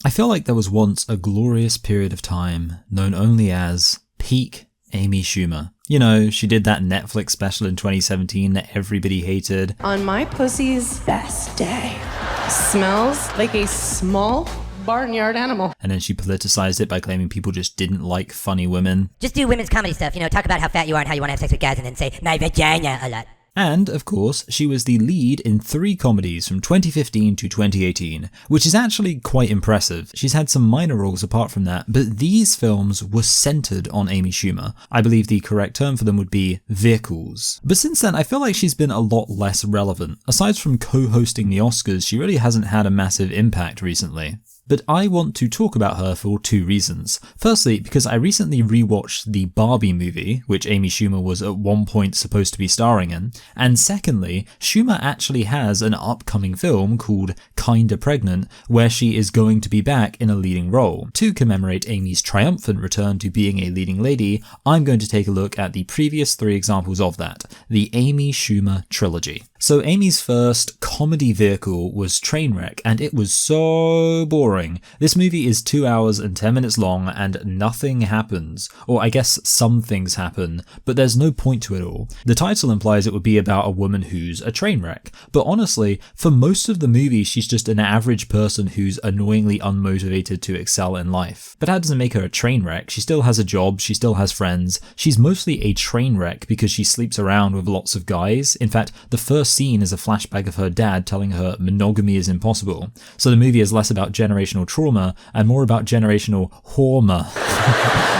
I feel like there was once a glorious period of time known only as peak Amy Schumer. You know, she did that Netflix special in 2017 that everybody hated. On my pussy's best day. Smells like a small barnyard animal. And then she politicized it by claiming people just didn't like funny women. Just do women's comedy stuff, you know, talk about how fat you are and how you want to have sex with guys and then say, my vagina a lot. And, of course, she was the lead in 3 comedies from 2015 to 2018, which is actually quite impressive. She's had some minor roles apart from that, but these films were centered on Amy Schumer. I believe the correct term for them would be vehicles. But since then, I feel like she's been a lot less relevant. Aside from co-hosting the Oscars, she really hasn't had a massive impact recently. But I want to talk about her for 2 reasons. Firstly, because I recently rewatched the Barbie movie, which Amy Schumer was at one point supposed to be starring in, and secondly, Schumer actually has an upcoming film called Kinda Pregnant, where she is going to be back in a leading role. To commemorate Amy's triumphant return to being a leading lady, I'm going to take a look at the previous 3 examples of that, the Amy Schumer Trilogy. So Amy's first comedy vehicle was Trainwreck, and it was so boring. This movie is 2 hours and 10 minutes long and nothing happens. Or I guess some things happen, but there's no point to it all. The title implies it would be about a woman who's a train wreck, but honestly, for most of the movie she's just an average person who's annoyingly unmotivated to excel in life. But that doesn't make her a train wreck. She still has a job, she still has friends. She's mostly a train wreck because she sleeps around with lots of guys. In fact, the first scene is a flashback of her dad telling her monogamy is impossible. So the movie is less about generational trauma and more about generational horma.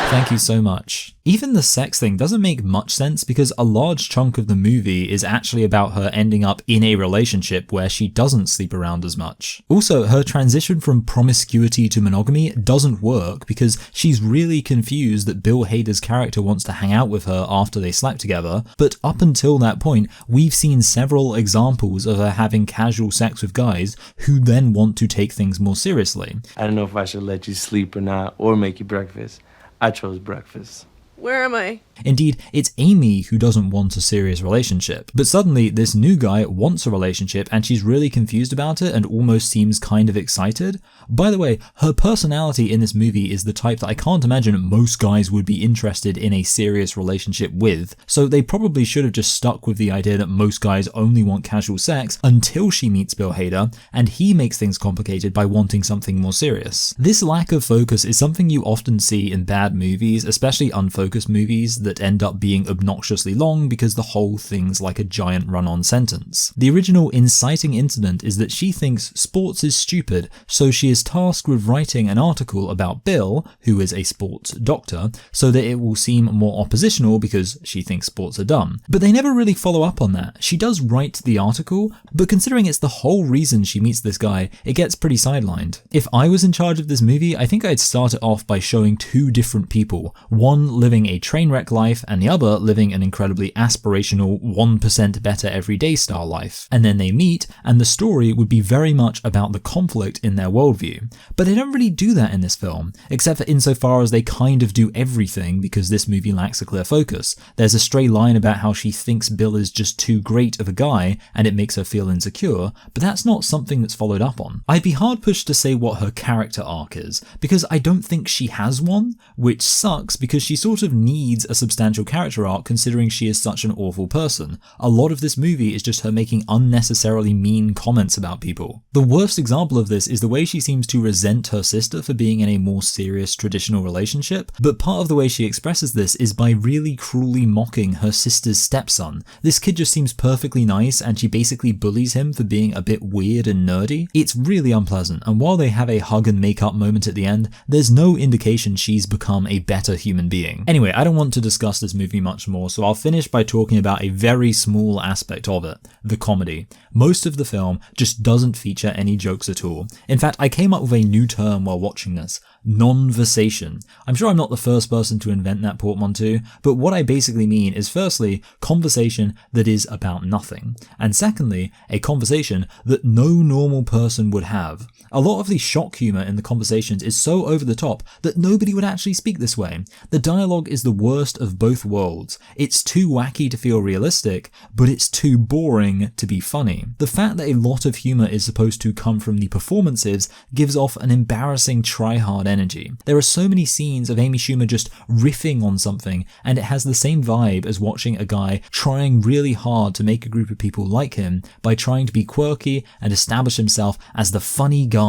Thank you so much. Even the sex thing doesn't make much sense because a large chunk of the movie is actually about her ending up in a relationship where she doesn't sleep around as much. Also, her transition from promiscuity to monogamy doesn't work because she's really confused that Bill Hader's character wants to hang out with her after they slept together, but up until that point, we've seen several examples of her having casual sex with guys who then want to take things more seriously. I don't know if I should let you sleep or not, or make you breakfast. I chose breakfast. Where am I? Indeed, it's Amy who doesn't want a serious relationship, but suddenly this new guy wants a relationship and she's really confused about it and almost seems kind of excited. By the way, her personality in this movie is the type that I can't imagine most guys would be interested in a serious relationship with, so they probably should have just stuck with the idea that most guys only want casual sex until she meets Bill Hader, and he makes things complicated by wanting something more serious. This lack of focus is something you often see in bad movies, especially unfocused movies that end up being obnoxiously long because the whole thing's like a giant run-on sentence. The original inciting incident is that she thinks sports is stupid, so she is tasked with writing an article about Bill, who is a sports doctor, so that it will seem more oppositional because she thinks sports are dumb. But they never really follow up on that. She does write the article, but considering it's the whole reason she meets this guy, it gets pretty sidelined. If I was in charge of this movie, I think I'd start it off by showing 2 different people, one living a train wreck life and the other living an incredibly aspirational 1% better everyday style life. And then they meet and the story would be very much about the conflict in their worldview. But they don't really do that in this film, except for insofar as they kind of do everything because this movie lacks a clear focus. There's a stray line about how she thinks Bill is just too great of a guy and it makes her feel insecure, but that's not something that's followed up on. I'd be hard pushed to say what her character arc is, because I don't think she has one, which sucks because she sort of needs a substantial character arc considering she is such an awful person. A lot of this movie is just her making unnecessarily mean comments about people. The worst example of this is the way she seems to resent her sister for being in a more serious traditional relationship, but part of the way she expresses this is by really cruelly mocking her sister's stepson. This kid just seems perfectly nice and she basically bullies him for being a bit weird and nerdy. It's really unpleasant, and while they have a hug and make up moment at the end, there's no indication she's become a better human being. Anyway, I don't want to discuss this movie much more, so I'll finish by talking about a very small aspect of it, the comedy. Most of the film just doesn't feature any jokes at all. In fact, I came up with a new term while watching this, non-versation. I'm sure I'm not the first person to invent that portmanteau, but what I basically mean is firstly, conversation that is about nothing, and secondly, a conversation that no normal person would have. A lot of the shock humor in the conversations is so over the top that nobody would actually speak this way. The dialogue is the worst of both worlds. It's too wacky to feel realistic, but it's too boring to be funny. The fact that a lot of humor is supposed to come from the performances gives off an embarrassing try-hard energy. There are so many scenes of Amy Schumer just riffing on something, and it has the same vibe as watching a guy trying really hard to make a group of people like him by trying to be quirky and establish himself as the funny guy,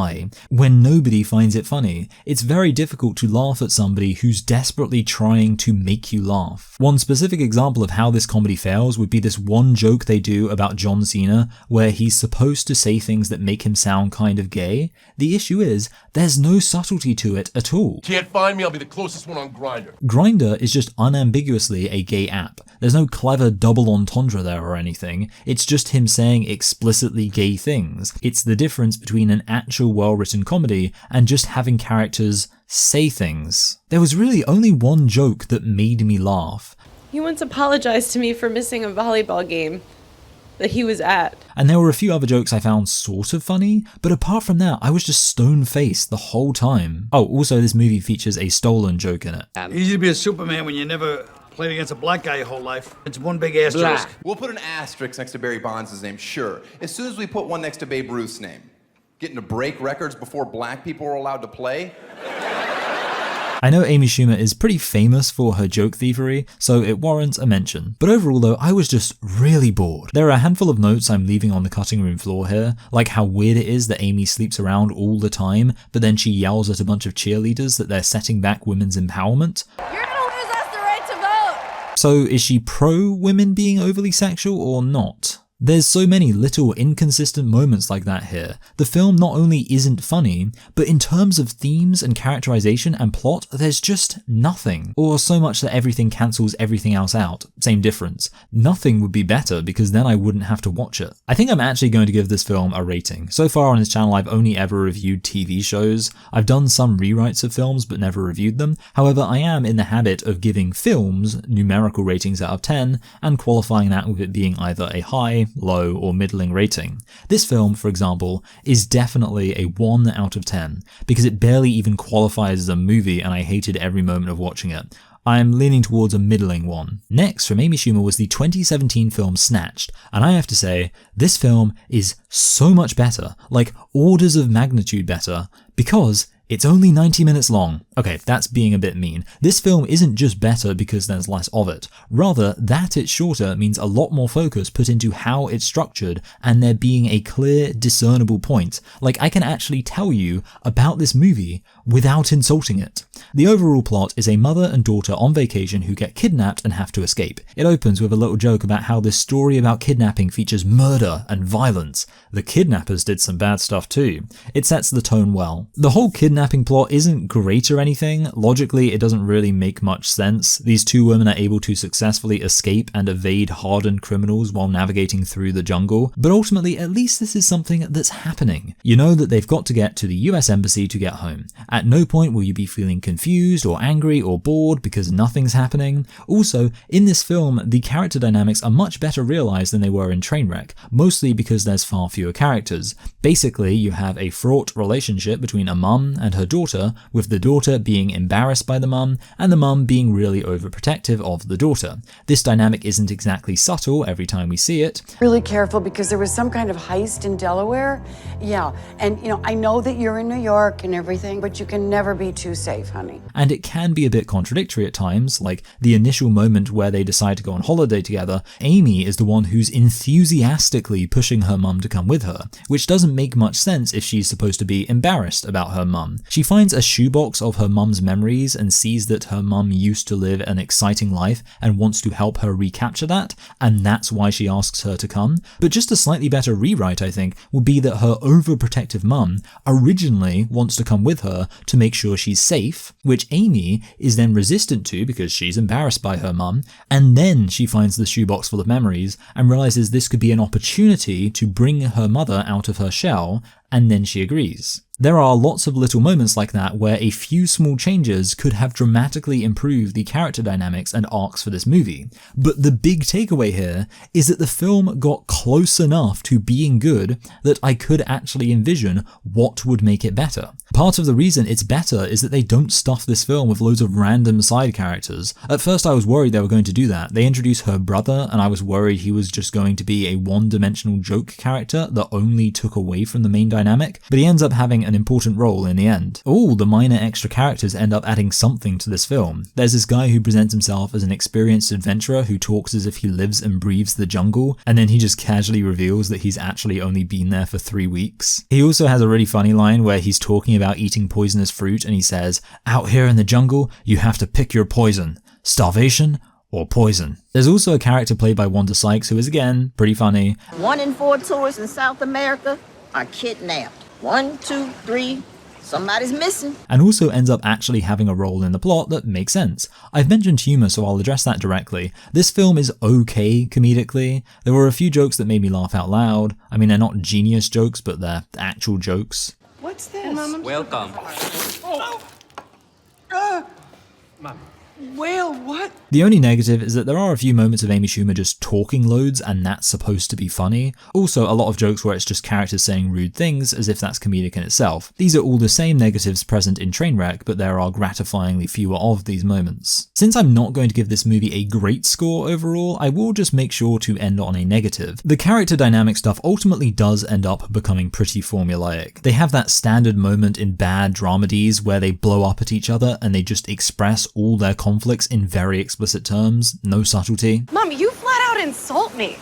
when nobody finds it funny. It's very difficult to laugh at somebody who's desperately trying to make you laugh. One specific example of how this comedy fails would be this one joke they do about John Cena, where he's supposed to say things that make him sound kind of gay. The issue is, there's no subtlety to it at all. Can't find me, I'll be the closest one on Grindr. Grindr is just unambiguously a gay app. There's no clever double entendre there or anything. It's just him saying explicitly gay things. It's the difference between an actual well-written comedy and just having characters say things. There was really only one joke that made me laugh. He once apologized to me for missing a volleyball game that he was at. And there were a few other jokes I found sort of funny, but apart from that, I was just stone-faced the whole time. Oh, also this movie features a stolen joke in it. Easy to be a Superman when you never played against a black guy your whole life. It's one big asterisk. We'll put an asterisk next to Barry Bonds' name, sure. As soon as we put one next to Babe Ruth's name. Getting to break records before black people were allowed to play? I know Amy Schumer is pretty famous for her joke thievery, so it warrants a mention. But overall though, I was just really bored. There are a handful of notes I'm leaving on the cutting room floor here, like how weird it is that Amy sleeps around all the time, but then she yells at a bunch of cheerleaders that they're setting back women's empowerment. You're gonna lose us the right to vote! So is she pro women being overly sexual or not? There's so many little inconsistent moments like that here. The film not only isn't funny, but in terms of themes and characterization and plot, there's just nothing. Or so much that everything cancels everything else out. Same difference. Nothing would be better because then I wouldn't have to watch it. I think I'm actually going to give this film a rating. So far on this channel I've only ever reviewed TV shows. I've done some rewrites of films but never reviewed them. However, I am in the habit of giving films numerical ratings out of 10 and qualifying that with it being either a high, low, or middling rating. This film, for example, is definitely a 1 out of 10 because it barely even qualifies as a movie and I hated every moment of watching it. I'm leaning towards a middling one. Next from Amy Schumer was the 2017 film Snatched, and I have to say, this film is so much better, like orders of magnitude better, because it's only 90 minutes long. Okay, that's being a bit mean. This film isn't just better because there's less of it. Rather, that it's shorter means a lot more focus put into how it's structured and there being a clear, discernible point. Like, I can actually tell you about this movie without insulting it. The overall plot is a mother and daughter on vacation who get kidnapped and have to escape. It opens with a little joke about how this story about kidnapping features murder and violence. The kidnappers did some bad stuff too. It sets the tone well. The whole kidnapping plot isn't great or anything. Logically, it doesn't really make much sense. These two women are able to successfully escape and evade hardened criminals while navigating through the jungle, but ultimately, at least this is something that's happening. You know that they've got to get to the US Embassy to get home. At no point will you be feeling confused or angry or bored because nothing's happening. Also, in this film, the character dynamics are much better realized than they were in Trainwreck, mostly because there's far fewer characters. Basically, you have a fraught relationship between a mum and her daughter, with the daughter being embarrassed by the mum and the mum being really overprotective of the daughter. This dynamic isn't exactly subtle every time we see it. Really careful because there was some kind of heist in Delaware. Yeah, and I know that you're in New York and everything, but you can never be too safe, honey. And it can be a bit contradictory at times, like the initial moment where they decide to go on holiday together, Amy is the one who's enthusiastically pushing her mum to come with her, which doesn't make much sense if she's supposed to be embarrassed about her mum. She finds a shoebox of her mum's memories and sees that her mum used to live an exciting life and wants to help her recapture that, and that's why she asks her to come. But just a slightly better rewrite, I think, would be that her overprotective mum originally wants to come with her to make sure she's safe, which Amy is then resistant to because she's embarrassed by her mum, and then she finds the shoebox full of memories and realizes this could be an opportunity to bring her mother out of her shell, and then she agrees. There are lots of little moments like that where a few small changes could have dramatically improved the character dynamics and arcs for this movie. But the big takeaway here is that the film got close enough to being good that I could actually envision what would make it better. Part of the reason it's better is that they don't stuff this film with loads of random side characters. At first I was worried they were going to do that. They introduced her brother and I was worried he was just going to be a one-dimensional joke character that only took away from the main dynamic, but he ends up having an important role in the end. All the minor extra characters end up adding something to this film. There's this guy who presents himself as an experienced adventurer who talks as if he lives and breathes the jungle, and then he just casually reveals that he's actually only been there for 3 weeks. He also has a really funny line where he's talking about eating poisonous fruit and he says, "Out here in the jungle, you have to pick your poison. Starvation or poison." There's also a character played by Wanda Sykes who is again pretty funny. 1 in 4 tourists in South America are kidnapped. 1, 2, 3, somebody's missing. And also ends up actually having a role in the plot that makes sense. I've mentioned humor, so I'll address that directly. This film is okay comedically. There were a few jokes that made me laugh out loud. I mean, they're not genius jokes, but they're actual jokes. What's this? Welcome. Whale, what? The only negative is that there are a few moments of Amy Schumer just talking loads and that's supposed to be funny. Also, a lot of jokes where it's just characters saying rude things as if that's comedic in itself. These are all the same negatives present in Trainwreck, but there are gratifyingly fewer of these moments. Since I'm not going to give this movie a great score overall, I will just make sure to end on a negative. The character dynamic stuff ultimately does end up becoming pretty formulaic. They have that standard moment in bad dramedies where they blow up at each other and they just express all their conflicts in very explicit terms, no subtlety. Mom, you flat out insult me.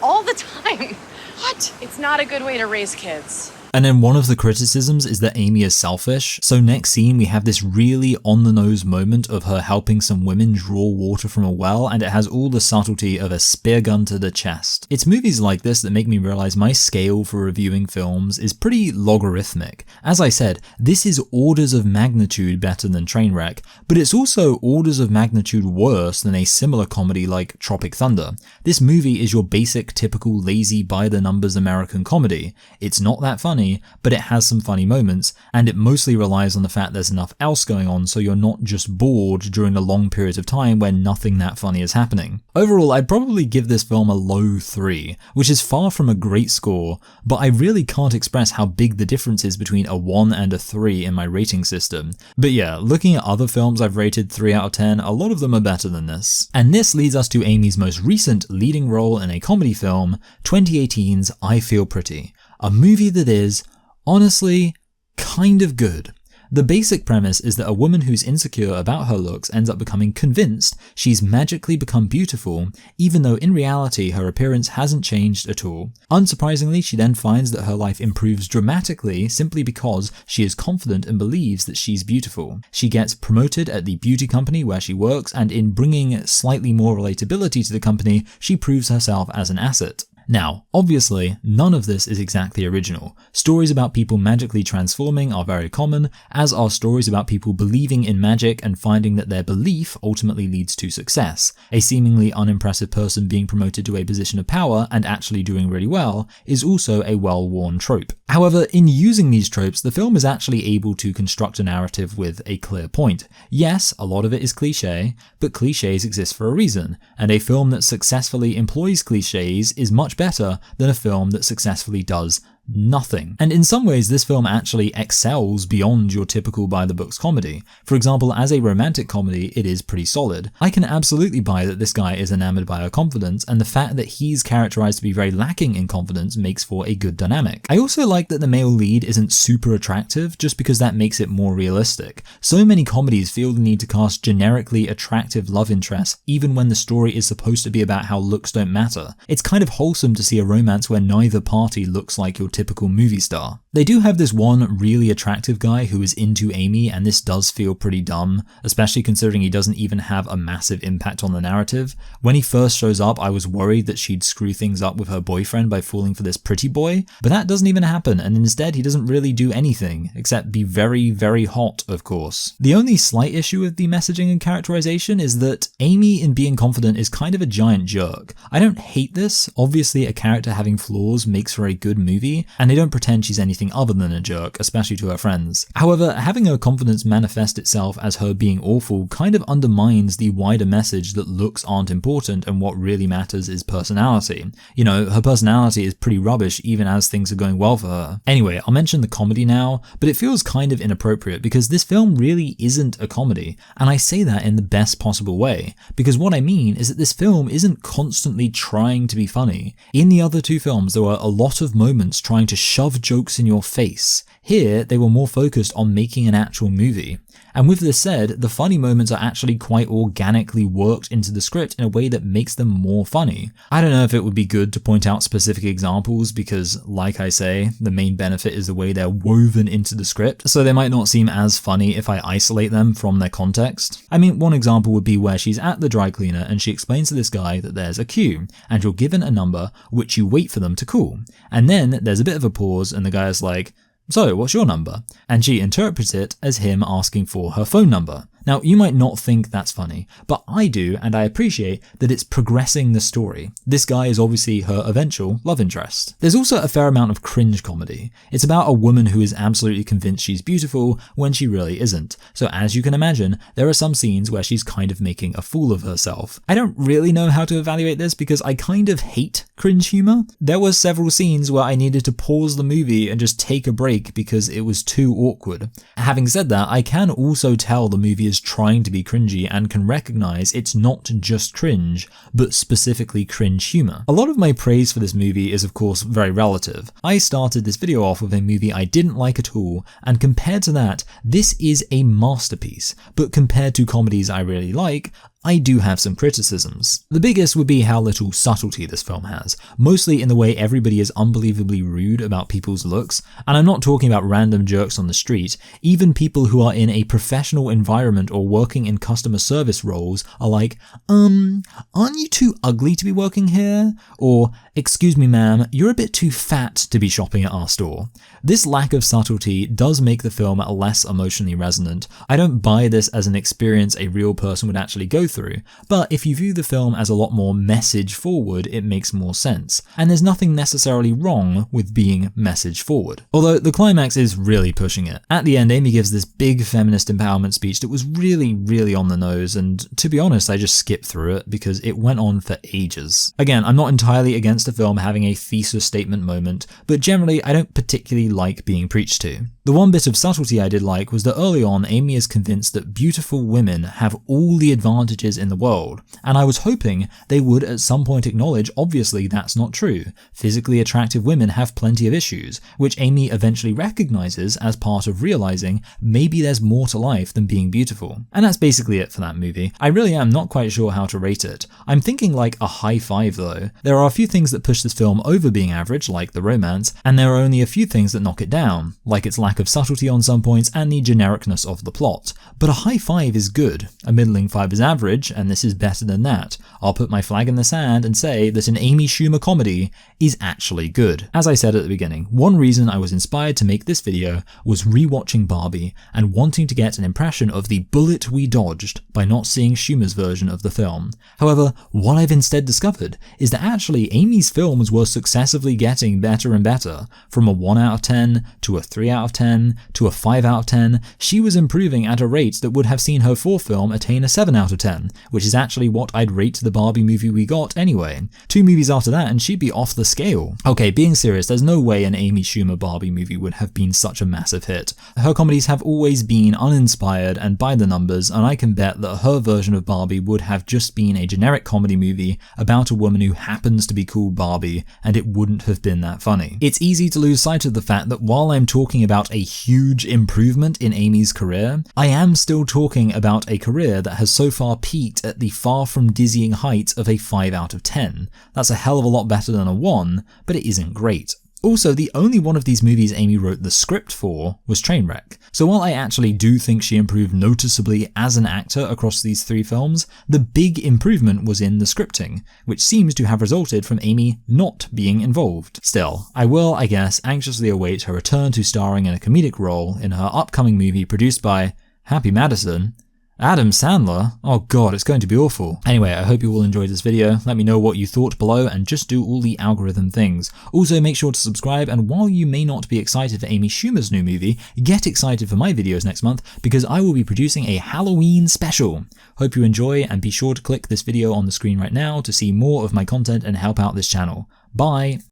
All the time. What? It's not a good way to raise kids. And then one of the criticisms is that Amy is selfish. So next scene we have this really on-the-nose moment of her helping some women draw water from a well, and it has all the subtlety of a spear gun to the chest. It's movies like this that make me realize my scale for reviewing films is pretty logarithmic. As I said, this is orders of magnitude better than Trainwreck, but it's also orders of magnitude worse than a similar comedy like Tropic Thunder. This movie is your basic, typical, lazy, by-the-numbers American comedy. It's not that funny, but it has some funny moments, and it mostly relies on the fact there's enough else going on so you're not just bored during a long period of time where nothing that funny is happening. Overall, I'd probably give this film a low 3, which is far from a great score, but I really can't express how big the difference is between a 1 and a 3 in my rating system. But yeah, looking at other films I've rated 3 out of 10, a lot of them are better than this. And this leads us to Amy's most recent leading role in a comedy film, 2018's I Feel Pretty. A movie that is, honestly, kind of good. The basic premise is that a woman who's insecure about her looks ends up becoming convinced she's magically become beautiful, even though in reality her appearance hasn't changed at all. Unsurprisingly, she then finds that her life improves dramatically simply because she is confident and believes that she's beautiful. She gets promoted at the beauty company where she works, and in bringing slightly more relatability to the company, she proves herself as an asset. Now, obviously, none of this is exactly original. Stories about people magically transforming are very common, as are stories about people believing in magic and finding that their belief ultimately leads to success. A seemingly unimpressive person being promoted to a position of power and actually doing really well is also a well-worn trope. However, in using these tropes, the film is actually able to construct a narrative with a clear point. Yes, a lot of it is cliché, but clichés exist for a reason, and a film that successfully employs clichés is much better than a film that successfully does nothing. And in some ways, this film actually excels beyond your typical by-the-books comedy. For example, as a romantic comedy, it is pretty solid. I can absolutely buy that this guy is enamored by her confidence, and the fact that he's characterized to be very lacking in confidence makes for a good dynamic. I also like that the male lead isn't super attractive, just because that makes it more realistic. So many comedies feel the need to cast generically attractive love interests, even when the story is supposed to be about how looks don't matter. It's kind of wholesome to see a romance where neither party looks like your typical movie star. They do have this one really attractive guy who is into Amy, and this does feel pretty dumb, especially considering he doesn't even have a massive impact on the narrative. When he first shows up, I was worried that she'd screw things up with her boyfriend by falling for this pretty boy, but that doesn't even happen, and instead he doesn't really do anything, except be very, very hot, of course. The only slight issue with the messaging and characterization is that Amy in being confident is kind of a giant jerk. I don't hate this. Obviously a character having flaws makes for a good movie, funny, and they don't pretend she's anything other than a jerk, especially to her friends. However, having her confidence manifest itself as her being awful kind of undermines the wider message that looks aren't important and what really matters is personality. You know, her personality is pretty rubbish even as things are going well for her. Anyway, I'll mention the comedy now, but it feels kind of inappropriate because this film really isn't a comedy, and I say that in the best possible way, because what I mean is that this film isn't constantly trying to be funny. In the other two films, there were a lot of moments trying to shove jokes in your face. Here, they were more focused on making an actual movie. And with this said, the funny moments are actually quite organically worked into the script in a way that makes them more funny. I don't know if it would be good to point out specific examples because, like I say, the main benefit is the way they're woven into the script, so they might not seem as funny if I isolate them from their context. I mean, one example would be where she's at the dry cleaner and she explains to this guy that there's a queue, and you're given a number which you wait for them to call. And then there's a bit of a pause and the guy's like, "So, what's your number?" And she interprets it as him asking for her phone number. Now, you might not think that's funny, but I do, and I appreciate that it's progressing the story. This guy is obviously her eventual love interest. There's also a fair amount of cringe comedy. It's about a woman who is absolutely convinced she's beautiful when she really isn't. So as you can imagine, there are some scenes where she's kind of making a fool of herself. I don't really know how to evaluate this because I kind of hate cringe humor. There were several scenes where I needed to pause the movie and just take a break because it was too awkward. Having said that, I can also tell the movie is trying to be cringy and can recognize it's not just cringe, but specifically cringe humor. A lot of my praise for this movie is of course very relative. I started this video off with a movie I didn't like at all, and compared to that, this is a masterpiece, but compared to comedies I really like, I do have some criticisms. The biggest would be how little subtlety this film has, mostly in the way everybody is unbelievably rude about people's looks, and I'm not talking about random jerks on the street. Even people who are in a professional environment or working in customer service roles are like, aren't you too ugly to be working here? Or, excuse me ma'am, you're a bit too fat to be shopping at our store. This lack of subtlety does make the film less emotionally resonant. I don't buy this as an experience a real person would actually go through, but if you view the film as a lot more message forward, it makes more sense. And there's nothing necessarily wrong with being message forward. Although the climax is really pushing it. At the end, Amy gives this big feminist empowerment speech that was really on the nose, and to be honest, I just skipped through it because it went on for ages. Again, I'm not entirely against a film having a thesis statement moment, but generally I don't particularly like being preached to. The one bit of subtlety I did like was that early on, Amy is convinced that beautiful women have all the advantages in the world, and I was hoping they would at some point acknowledge obviously that's not true. Physically attractive women have plenty of issues, which Amy eventually recognizes as part of realizing maybe there's more to life than being beautiful. And that's basically it for that movie. I really am not quite sure how to rate it. I'm thinking like a high 5 though. There are a few things that push this film over being average, like the romance, and there are only a few things that knock it down, like its lack of subtlety on some points and the genericness of the plot. But a high 5 is good, a middling 5 is average, and this is better than that. I'll put my flag in the sand and say that an Amy Schumer comedy is actually good. As I said at the beginning, one reason I was inspired to make this video was rewatching Barbie and wanting to get an impression of the bullet we dodged by not seeing Schumer's version of the film. However, what I've instead discovered is that actually Amy's films were successively getting better and better. From a 1 out of 10 to a 3 out of 10 to a 5 out of 10, she was improving at a rate that would have seen her fourth film attain a 7 out of 10, which is actually what I'd rate the Barbie movie we got anyway. 2 movies after that and she'd be off the scale. Okay, being serious, there's no way an Amy Schumer Barbie movie would have been such a massive hit. Her comedies have always been uninspired and by the numbers, and I can bet that her version of Barbie would have just been a generic comedy movie about a woman who happens to be called Barbie, and it wouldn't have been that funny. It's easy to lose sight of the fact that while I'm talking about a huge improvement in Amy's career, I am still talking about a career that has so far peaked at the far from dizzying height of a 5 out of 10. That's a hell of a lot better than a 1, but it isn't great. Also, the only one of these movies Amy wrote the script for was Trainwreck. So while I actually do think she improved noticeably as an actor across these 3 films, the big improvement was in the scripting, which seems to have resulted from Amy not being involved. Still, I will, I guess, anxiously await her return to starring in a comedic role in her upcoming movie produced by Happy Madison Adam Sandler? Oh god, it's going to be awful. Anyway, I hope you all enjoyed this video. Let me know what you thought below and just do all the algorithm things. Also, make sure to subscribe, and while you may not be excited for Amy Schumer's new movie, get excited for my videos next month because I will be producing a Halloween special. Hope you enjoy, and be sure to click this video on the screen right now to see more of my content and help out this channel. Bye!